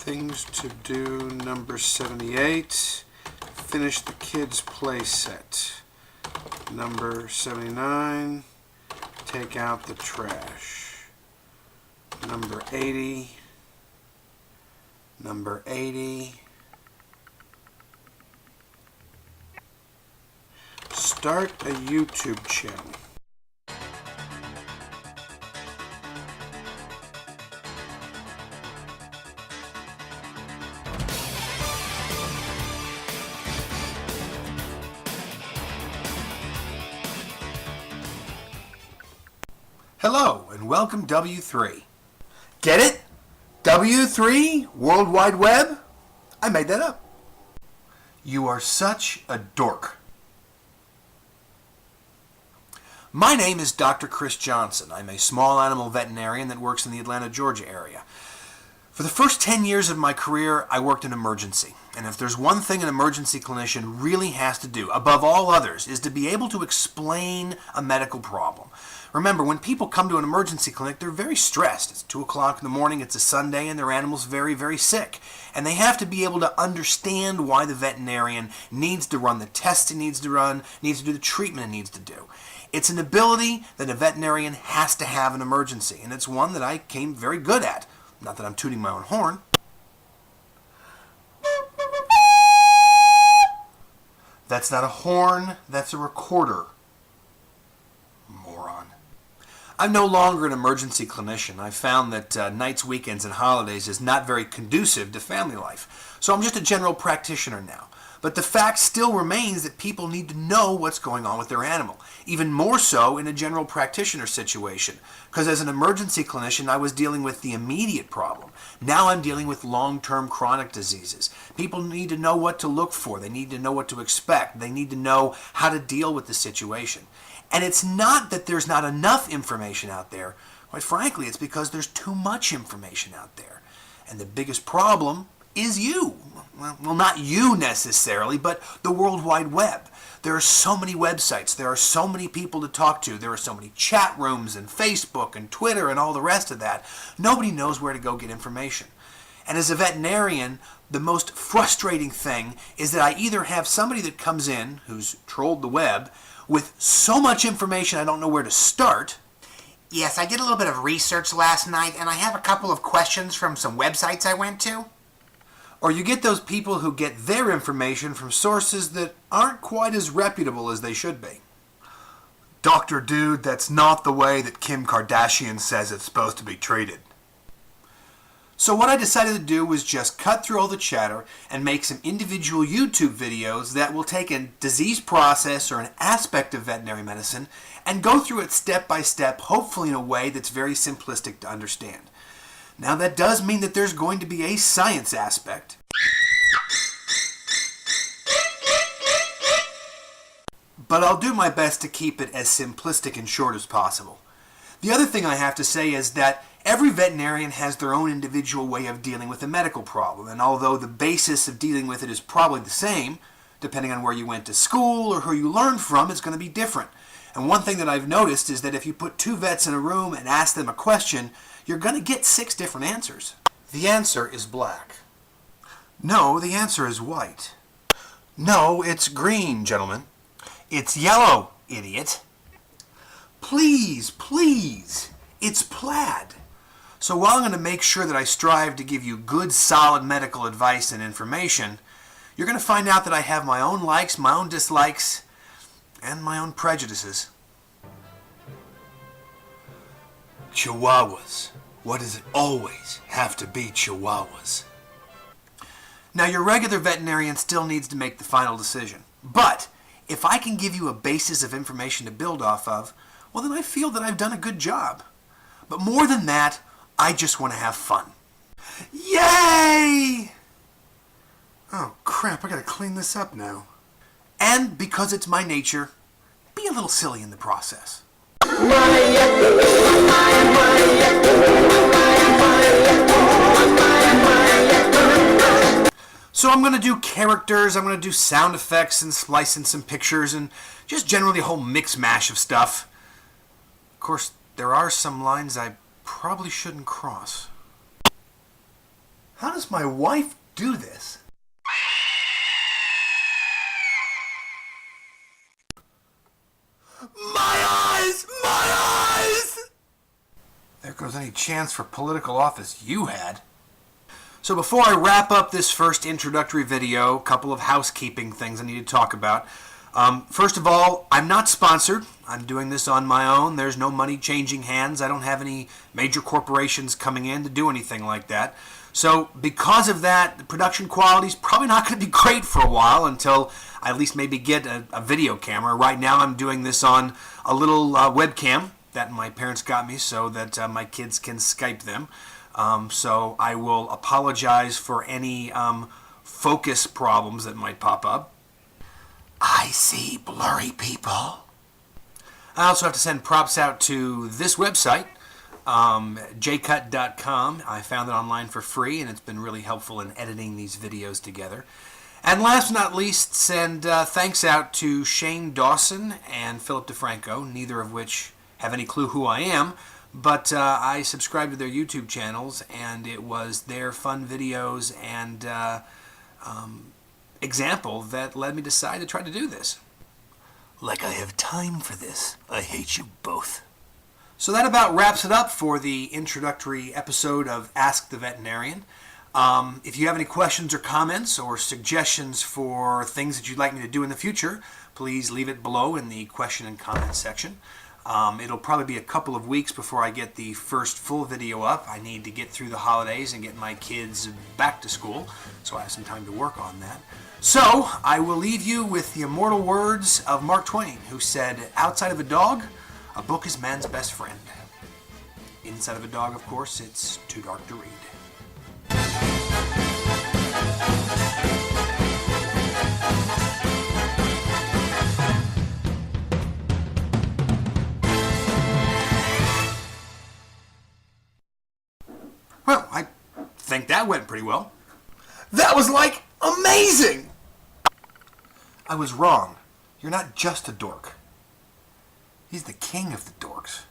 Things to do number 78. Finish the kids' play set. Number 79. Take out the trash. Number 80. Number 80. Start a YouTube channel. Hello, and welcome W3. Get it? W3? World Wide Web? I made that up. You are such a dork. My name is Dr. Chris Johnson. I'm a small animal veterinarian that works in the Atlanta, Georgia area. For the first 10 years of my career, I worked in emergency. And if there's one thing an emergency clinician really has to do, above all others, is to be able to explain a medical problem. Remember, when people come to an emergency clinic, they're very stressed. It's 2 o'clock in the morning, it's a Sunday, and their animal's very, very sick. And they have to be able to understand why the veterinarian needs to run the tests he needs to run, needs to do the treatment he needs to do. It's an ability that a veterinarian has to have in an emergency, and it's one that I came very good at. Not that I'm tooting my own horn. That's not a horn, that's a recorder. Moron. I'm no longer an emergency clinician. I found that nights, weekends, and holidays is not very conducive to family life. So I'm just a general practitioner now. But the fact still remains that people need to know what's going on with their animal. Even more so in a general practitioner situation. Because as an emergency clinician, I was dealing with the immediate problem. Now I'm dealing with long-term chronic diseases. People need to know what to look for. They need to know what to expect. They need to know how to deal with the situation. And it's not that there's not enough information out there. Quite frankly, it's because there's too much information out there. And the biggest problem is you. Well, not you necessarily, but the World Wide Web. There are so many websites. There are so many people to talk to. There are so many chat rooms and Facebook and Twitter and all the rest of that. Nobody knows where to go get information. And as a veterinarian, the most frustrating thing is that I either have somebody that comes in who's trolled the web with so much information I don't know where to start. Yes, I did a little bit of research last night, and I have a couple of questions from some websites I went to. Or you get those people who get their information from sources that aren't quite as reputable as they should be. Dr. Dude, that's not the way that Kim Kardashian says it's supposed to be treated. So what I decided to do was just cut through all the chatter and make some individual YouTube videos that will take a disease process or an aspect of veterinary medicine and go through it step by step, hopefully in a way that's very simplistic to understand. Now that does mean that there's going to be a science aspect. But I'll do my best to keep it as simplistic and short as possible. The other thing I have to say is that every veterinarian has their own individual way of dealing with a medical problem, and although the basis of dealing with it is probably the same, depending on where you went to school or who you learned from, it's going to be different. And one thing that I've noticed is that if you put 2 vets in a room and ask them a question, you're going to get 6 different answers. The answer is black. No, the answer is white. No, it's green, gentlemen. It's yellow, idiot. Please, please, it's plaid. So while I'm going to make sure that I strive to give you good, solid medical advice and information, you're going to find out that I have my own likes, my own dislikes, and my own prejudices. Chihuahuas. What does it always have to be Chihuahuas? Now, your regular veterinarian still needs to make the final decision. But if I can give you a basis of information to build off of, well, then I feel that I've done a good job. But more than that, I just want to have fun. Yay! Oh, crap, I gotta clean this up now. And because it's my nature, be a little silly in the process. So I'm going to do characters, I'm going to do sound effects and splice in some pictures and just generally a whole mix mash of stuff. Of course, there are some lines I probably shouldn't cross. How does my wife do this? My eyes! My eyes! There goes any chance for political office you had. So before I wrap up this first introductory video, a couple of housekeeping things I need to talk about. First of all, I'm not sponsored. I'm doing this on my own. There's no money changing hands. I don't have any major corporations coming in to do anything like that. So because of that, the production quality is probably not going to be great for a while until I at least maybe get a video camera. Right now I'm doing this on a little webcam that my parents got me so that my kids can Skype them. So I will apologize for any focus problems that might pop up. I see blurry people. I also have to send props out to this website, jcut.com. I found it online for free, and it's been really helpful in editing these videos together. And last but not least, send thanks out to Shane Dawson and Philip DeFranco, neither of which have any clue who I am, but I subscribed to their YouTube channels, and it was their fun videos and example that led me to decide to try to do this. Like I have time for this. I hate you both. So that about wraps it up for the introductory episode of Ask the Veterinarian. If you have any questions or comments or suggestions for things that you'd like me to do in the future, please leave it below in the question and comment section. It'll probably be a couple of weeks before I get the first full video up. I need to get through the holidays and get my kids back to school, so I have some time to work on that. So, I will leave you with the immortal words of Mark Twain, who said, outside of a dog, a book is man's best friend. Inside of a dog, of course, it's too dark to read. Well, I think that went pretty well. That was like amazing! I was wrong. You're not just a dork. He's the king of the dorks.